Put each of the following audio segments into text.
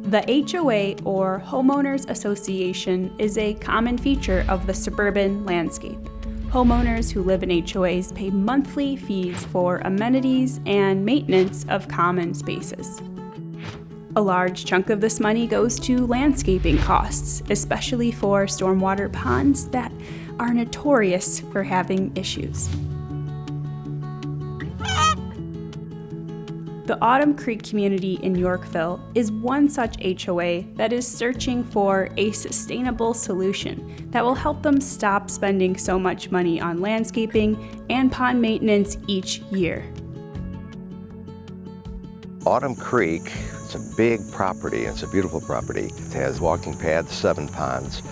The HOA, or Homeowners Association, is a common feature of the suburban landscape. Homeowners who live in HOAs pay monthly fees for amenities and maintenance of common spaces. A large chunk of this money goes to landscaping costs, especially for stormwater ponds that are notorious for having issues. The Autumn Creek community in Yorkville is one such HOA that is searching for a sustainable solution that will help them stop spending so much money on landscaping and pond maintenance each year. Autumn Creek, it's a big property, it's a beautiful property. It has walking paths, 7 ponds,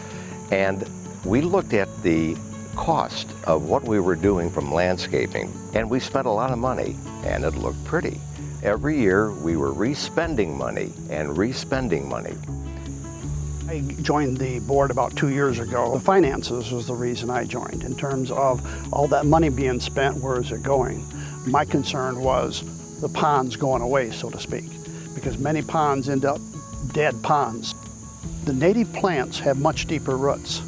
and we looked at the cost of what we were doing from landscaping, and we spent a lot of money, and it looked pretty. Every year, we were re-spending money and re-spending money. I joined the board about 2 years ago. The finances was the reason I joined. In terms of all that money being spent, where is it going? My concern was the ponds going away, so to speak, because many ponds end up dead ponds. The native plants have much deeper roots,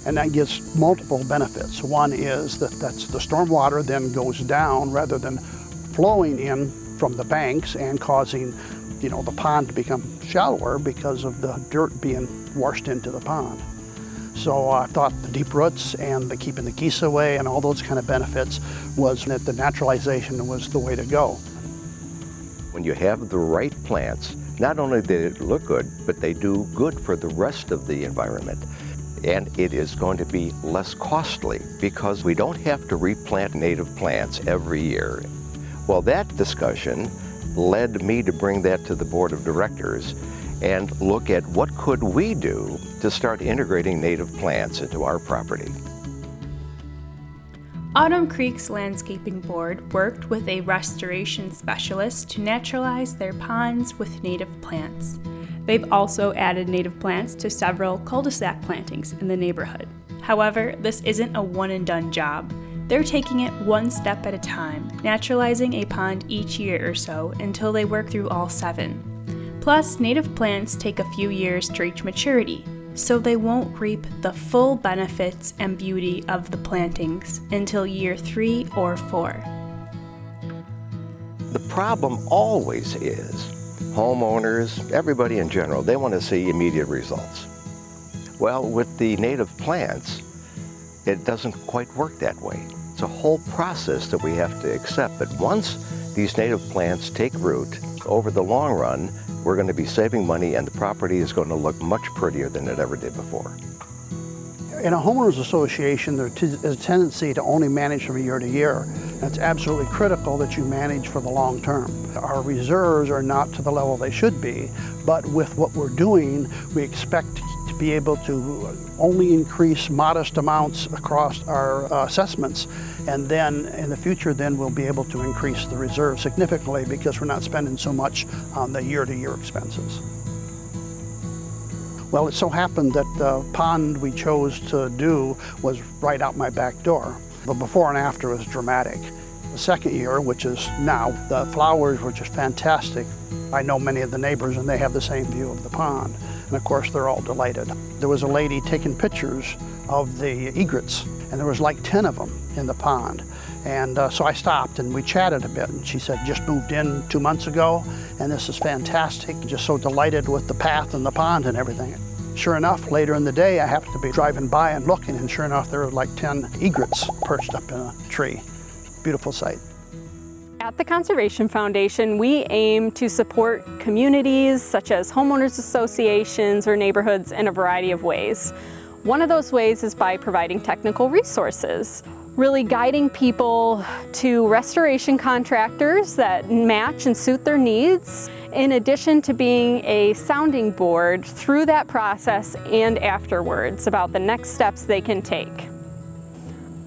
and that gives multiple benefits. One is that the stormwater then goes down rather than flowing in from the banks and causing, the pond to become shallower because of the dirt being washed into the pond. So I thought the deep roots and the keeping the geese away and all those kind of benefits was that the naturalization was the way to go. When you have the right plants, not only do they look good, but they do good for the rest of the environment. And it is going to be less costly because we don't have to replant native plants every year. Well, that discussion led me to bring that to the board of directors and look at what could we do to start integrating native plants into our property. Autumn Creek's landscaping board worked with a restoration specialist to naturalize their ponds with native plants. They've also added native plants to several cul-de-sac plantings in the neighborhood. However, this isn't a one-and-done job. They're taking it one step at a time, naturalizing a pond each year or so until they work through all 7. Plus, native plants take a few years to reach maturity, so they won't reap the full benefits and beauty of the plantings until year 3 or 4. The problem always is homeowners, everybody in general, they want to see immediate results. Well, with the native plants, it doesn't quite work that way. It's a whole process that we have to accept. But once these native plants take root, over the long run, we're going to be saving money and the property is going to look much prettier than it ever did before. In a homeowners association, there is a tendency to only manage from year to year. It's absolutely critical that you manage for the long term. Our reserves are not to the level they should be, but with what we're doing, we expect to be able to only increase modest amounts across our assessments, and then in the future we'll be able to increase the reserve significantly because we're not spending so much on the year-to-year expenses. Well, it so happened that the pond we chose to do was right out my back door. The before and after was dramatic. The second year, which is now, the flowers were just fantastic. I know many of the neighbors and they have the same view of the pond. And of course, they're all delighted. There was a lady taking pictures of the egrets, and there was like 10 of them in the pond. And so I stopped and we chatted a bit, and she said, just moved in 2 months ago, and this is fantastic. Just so delighted with the path and the pond and everything. Sure enough, later in the day, I happened to be driving by and looking, and sure enough, there were like 10 egrets perched up in a tree. Beautiful sight. At the Conservation Foundation, we aim to support communities such as homeowners associations or neighborhoods in a variety of ways. One of those ways is by providing technical resources, really guiding people to restoration contractors that match and suit their needs, in addition to being a sounding board through that process and afterwards about the next steps they can take.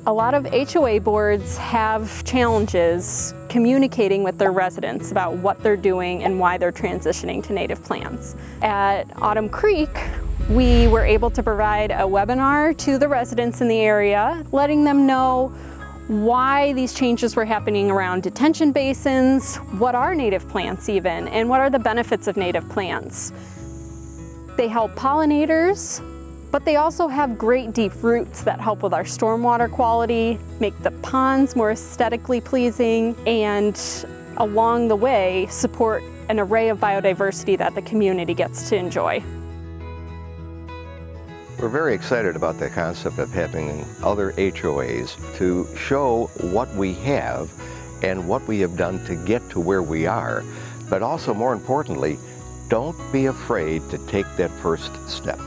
A lot of HOA boards have challenges communicating with their residents about what they're doing and why they're transitioning to native plants. At Autumn Creek, we were able to provide a webinar to the residents in the area, letting them know why these changes were happening around detention basins, what are native plants even, and what are the benefits of native plants. They help pollinators, but they also have great deep roots that help with our stormwater quality, make the ponds more aesthetically pleasing, and along the way support an array of biodiversity that the community gets to enjoy. We're very excited about the concept of having other HOAs to show what we have and what we have done to get to where we are, but also more importantly, don't be afraid to take that first step.